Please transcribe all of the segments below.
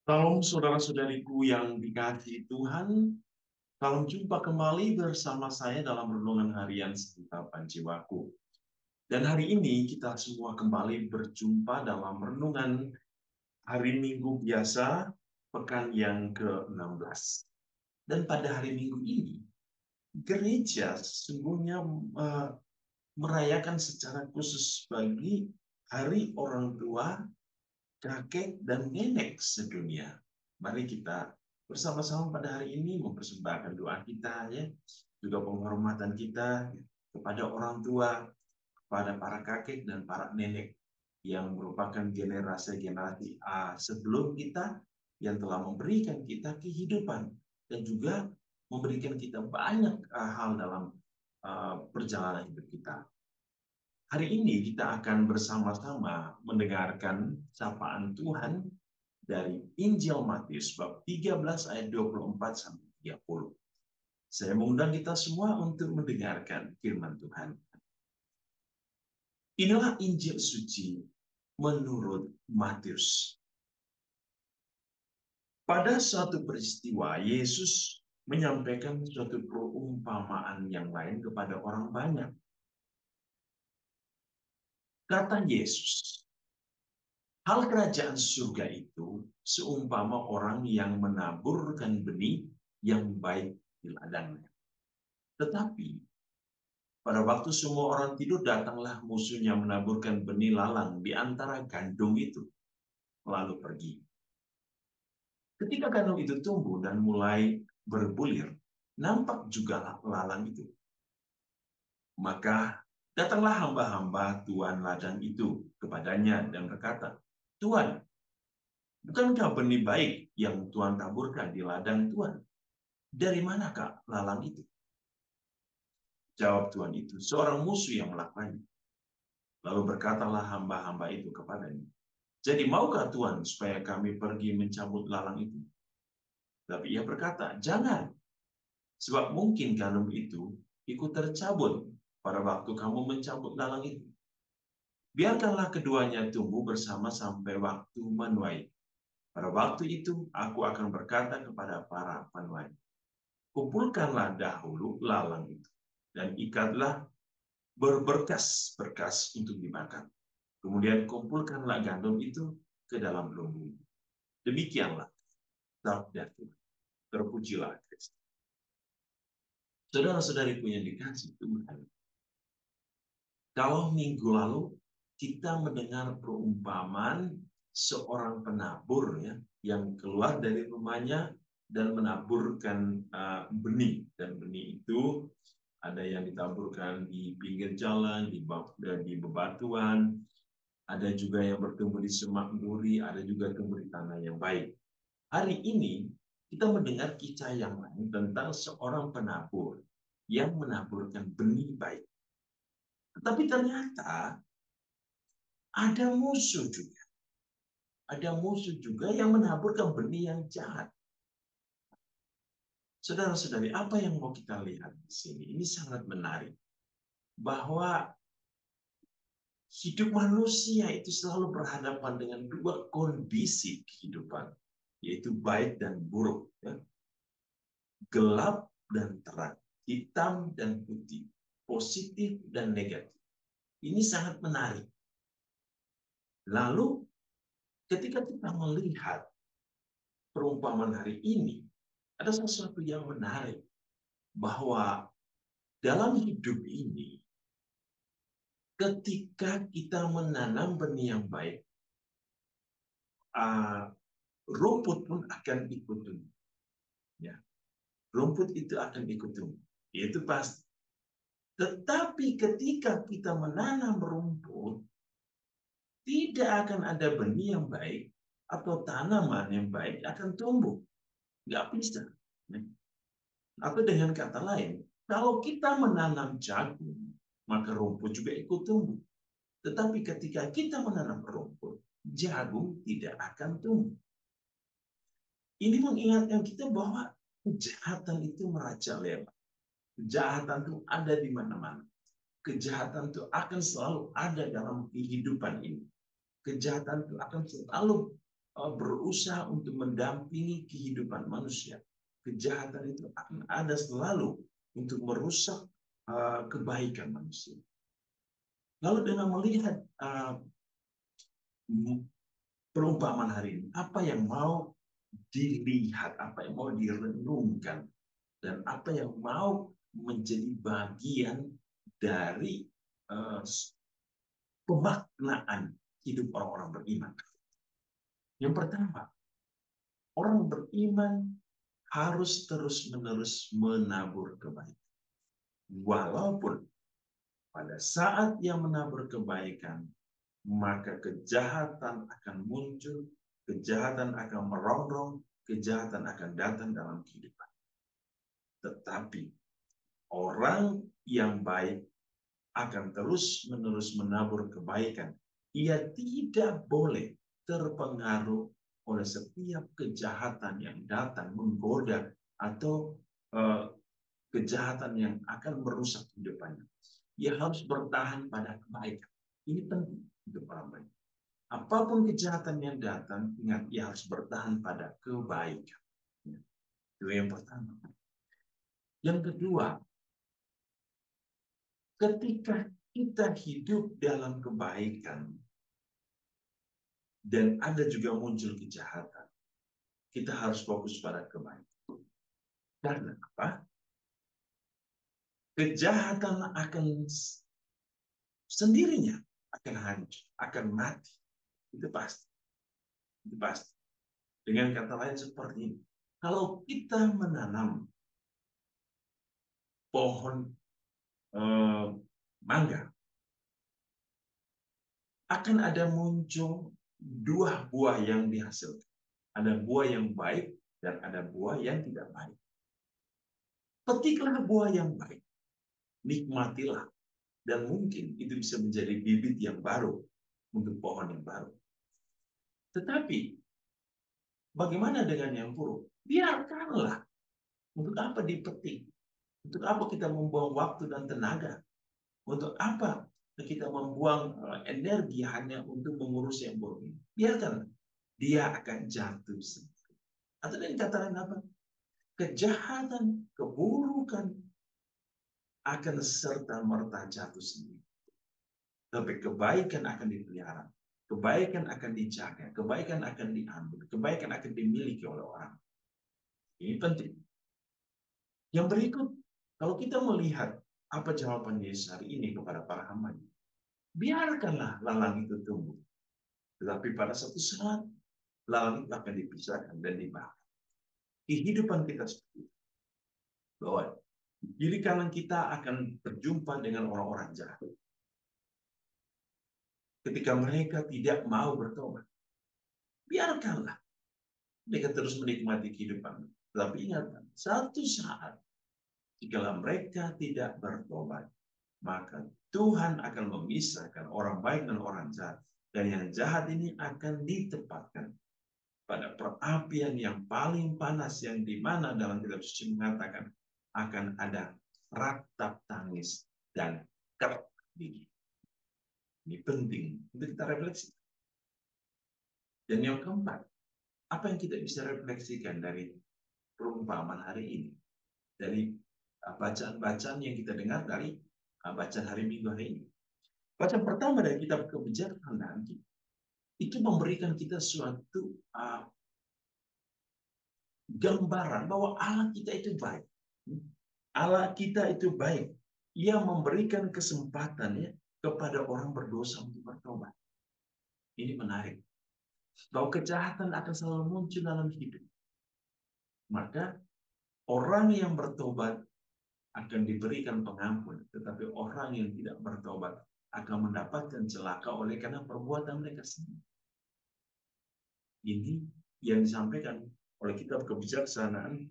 Salam saudara-saudariku yang dikasihi Tuhan, salam jumpa kembali bersama saya dalam renungan harian Segentapan Jiwaku. Dan hari ini kita semua kembali berjumpa dalam renungan hari Minggu biasa, pekan yang ke-16. Dan pada hari Minggu ini, gereja sesungguhnya eh, merayakan secara khusus bagi Hari Orang Tua, kakek, dan nenek sedunia. Mari kita bersama-sama pada hari ini mempersembahkan doa kita, ya, juga penghormatan kita kepada orang tua, kepada para kakek dan para nenek yang merupakan generasi-generasi sebelum kita yang telah memberikan kita kehidupan dan juga memberikan kita banyak hal dalam perjalanan hidup kita. Hari ini kita akan bersama-sama mendengarkan sapaan Tuhan dari Injil Matius bab 13 ayat 24 sampai 30. Saya mengundang kita semua untuk mendengarkan firman Tuhan. Inilah Injil suci menurut Matius. Pada suatu peristiwa, Yesus menyampaikan suatu perumpamaan yang lain kepada orang banyak. Kata Yesus, hal kerajaan surga itu seumpama orang yang menaburkan benih yang baik di ladangnya. Tetapi pada waktu semua orang tidur, datanglah musuhnya menaburkan benih lalang di antara gandum itu, lalu pergi. Ketika gandum itu tumbuh dan mulai berbulir, nampak juga lalang itu. Maka datanglah hamba-hamba tuan ladang itu kepadanya dan berkata, "Tuan, bukankah benih baik yang Tuhan taburkan di ladang Tuhan? Dari manakah lalang itu?" Jawab Tuhan itu, "Seorang musuh yang melakukannya." Lalu berkatalah hamba-hamba itu kepadanya, "Jadi maukah Tuhan supaya kami pergi mencabut lalang itu?" Tapi ia berkata, "Jangan, sebab mungkin gandum itu ikut tercabut pada waktu kamu mencabut lalang itu. Biarkanlah keduanya tumbuh bersama sampai waktu menuai. Pada waktu itu aku akan berkata kepada para penuai, kumpulkanlah dahulu lalang itu dan ikatlah berberkas-berkas untuk dimakan. Kemudian kumpulkanlah gandum itu ke dalam lumbung. Demikianlah sabda Tuhan. Terpujilah Kristus." Saudara-saudariku yang dikasih Tuhan, kalau minggu lalu kita mendengar perumpamaan seorang penabur, ya, yang keluar dari rumahnya dan menaburkan benih, dan benih itu ada yang ditaburkan di pinggir jalan, di bebatuan, ada juga yang bertumbuh di semak duri, ada juga tumbuh di tanah yang baik. Hari ini kita mendengar kisah yang lain tentang seorang penabur yang menaburkan benih baik. Tetapi ternyata ada musuh juga. Ada musuh juga yang menaburkan benih yang jahat. Saudara-saudari, apa yang mau kita lihat di sini? Ini sangat menarik. Bahwa hidup manusia itu selalu berhadapan dengan dua kondisi kehidupan, yaitu baik dan buruk, ya. Gelap dan terang, hitam dan putih, positif dan negatif. Ini sangat menarik. Lalu ketika kita melihat perumpamaan hari ini, ada sesuatu yang menarik, bahwa dalam hidup ini, ketika kita menanam benih yang baik, rumput pun akan ikut tumbuh. Ya, rumput itu akan ikut tumbuh. Itu pasti. Tetapi ketika kita menanam rumput, tidak akan ada benih yang baik atau tanaman yang baik akan tumbuh. Nggak bisa. Atau dengan kata lain, kalau kita menanam jagung, maka rumput juga ikut tumbuh. Tetapi ketika kita menanam rumput, jagung tidak akan tumbuh. Ini mengingatkan kita bahwa kejahatan itu merajalela. Kejahatan itu ada di mana-mana. Kejahatan itu akan selalu ada dalam kehidupan ini. Kejahatan itu akan selalu berusaha untuk mendampingi kehidupan manusia. Kejahatan itu akan ada selalu untuk merusak kebaikan manusia. Lalu dengan melihat perumpamaan hari ini, apa yang mau dilihat, apa yang mau direnungkan, dan apa yang mau menjadi bagian dari pemaknaan hidup orang-orang beriman. Yang pertama, orang beriman harus terus-menerus menabur kebaikan. Walaupun pada saat ia menabur kebaikan, maka kejahatan akan muncul, kejahatan akan merongrong, kejahatan akan datang dalam kehidupan. Tetapi orang yang baik akan terus-menerus menabur kebaikan. Ia tidak boleh terpengaruh oleh setiap kejahatan yang datang menggoda atau kejahatan yang akan merusak kehidupannya. Ia harus bertahan pada kebaikan. Ini penting untuk orang baik. Apapun kejahatan yang datang, ingat ia harus bertahan pada kebaikan. Itu yang pertama. Yang kedua, ketika kita hidup dalam kebaikan dan ada juga muncul kejahatan, kita harus fokus pada kebaikan. Karena apa? Kejahatan akan sendirinya akan hancur, akan mati. Itu pasti. Itu pasti. Dengan kata lain seperti ini. Kalau kita menanam pohon mangga, akan ada muncul dua buah yang dihasilkan. Ada buah yang baik dan ada buah yang tidak baik. Petiklah buah yang baik. Nikmatilah. Dan mungkin itu bisa menjadi bibit yang baru untuk pohon yang baru. Tetapi bagaimana dengan yang buruk? Biarkanlah. Untuk apa dipetik? Untuk apa kita membuang waktu dan tenaga? Untuk apa kita membuang energi hanya untuk mengurus yang buruk ini? Biarkan. Dia akan jatuh sendiri. Atau dengan kata lain apa? Kejahatan, keburukan akan serta-merta jatuh sendiri. Tapi kebaikan akan dipelihara. Kebaikan akan dijaga. Kebaikan akan diambil. Kebaikan akan dimiliki oleh orang. Ini penting. Yang berikut, kalau kita melihat apa jawaban Yesus hari ini kepada para hambanya, biarkanlah lalang itu tumbuh. Tetapi pada suatu saat, lalang itu akan dipisahkan dan dibakar. Kehidupan kita seperti itu. Bahwa kiri kanan kita akan berjumpa dengan orang-orang jahat. Ketika mereka tidak mau bertobat, biarkanlah mereka terus menikmati kehidupan. Tetapi ingat, satu saat, jika mereka tidak bertobat, maka Tuhan akan memisahkan orang baik dan orang jahat. Dan yang jahat ini akan ditempatkan pada perapian yang paling panas, yang dimana dalam kitab suci mengatakan akan ada ratap tangis dan kerap gigi. Ini penting untuk kita refleksi. Dan yang keempat, apa yang kita bisa refleksikan dari perumpamaan hari ini? Dari bacaan-bacaan yang kita dengar dari bacaan hari Minggu hari ini. Bacaan pertama dari kitab Kebijaksanaan itu memberikan kita suatu gambaran bahwa Allah kita itu baik. Allah kita itu baik. Ia memberikan kesempatan ya kepada orang berdosa untuk bertobat. Ini menarik. Bahwa kejahatan akan selalu muncul dalam hidup. Maka orang yang bertobat akan diberikan pengampun. Tetapi orang yang tidak bertobat akan mendapatkan celaka oleh karena perbuatan mereka sendiri. Ini yang disampaikan oleh kitab Kebijaksanaan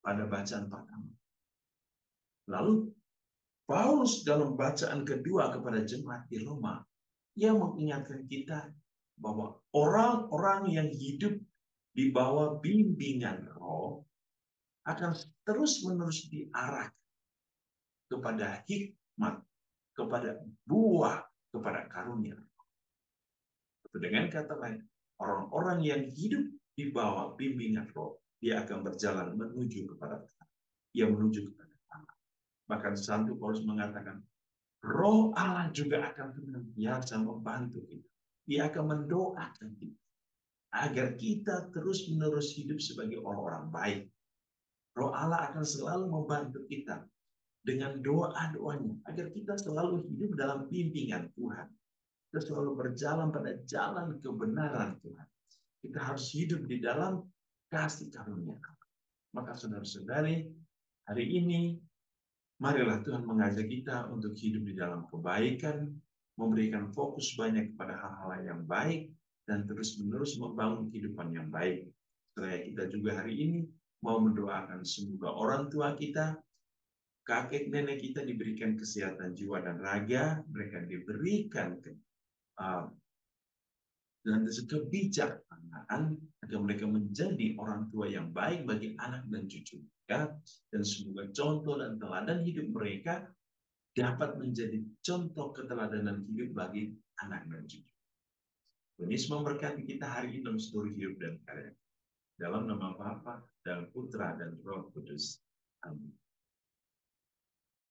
pada bacaan pertama. Lalu Paulus dalam bacaan kedua kepada jemaat di Roma, ia mengingatkan kita bahwa orang-orang yang hidup di bawah bimbingan Roh akan terus-menerus diarahkan kepada hikmat, kepada buah, kepada karunia. Dengan kata lain, Orang-orang yang hidup di bawah bimbingan Roh, dia akan berjalan menuju kepada Tuhan. Dia menuju kepada Allah. Bahkan Santo Paulus mengatakan, Roh Allah juga akan senantiasa membantu kita. Dia akan mendoakan kita agar kita terus-menerus hidup sebagai orang-orang baik. Roh Allah akan selalu membantu kita dengan doa-doanya agar kita selalu hidup dalam bimbingan Tuhan. Kita selalu berjalan pada jalan kebenaran Tuhan. Kita harus hidup di dalam kasih karunia. Maka saudara-saudari, hari ini marilah Tuhan mengajak kita untuk hidup di dalam kebaikan, memberikan fokus banyak kepada hal-hal yang baik, dan terus-menerus membangun kehidupan yang baik. Supaya kita juga hari ini mau mendoakan semoga orang tua kita, kakek nenek kita diberikan kesehatan jiwa dan raga, mereka diberikan dan kebijaksanaan agar mereka menjadi orang tua yang baik bagi anak dan cucu mereka, dan semoga contoh dan teladan hidup mereka dapat menjadi contoh keteladanan hidup bagi anak dan cucu. Tuhan Yesus memberkati kita hari ini dalam seluruh hidup dan karya. Dalam nama Bapa dan Putra dan Roh Kudus. Amin.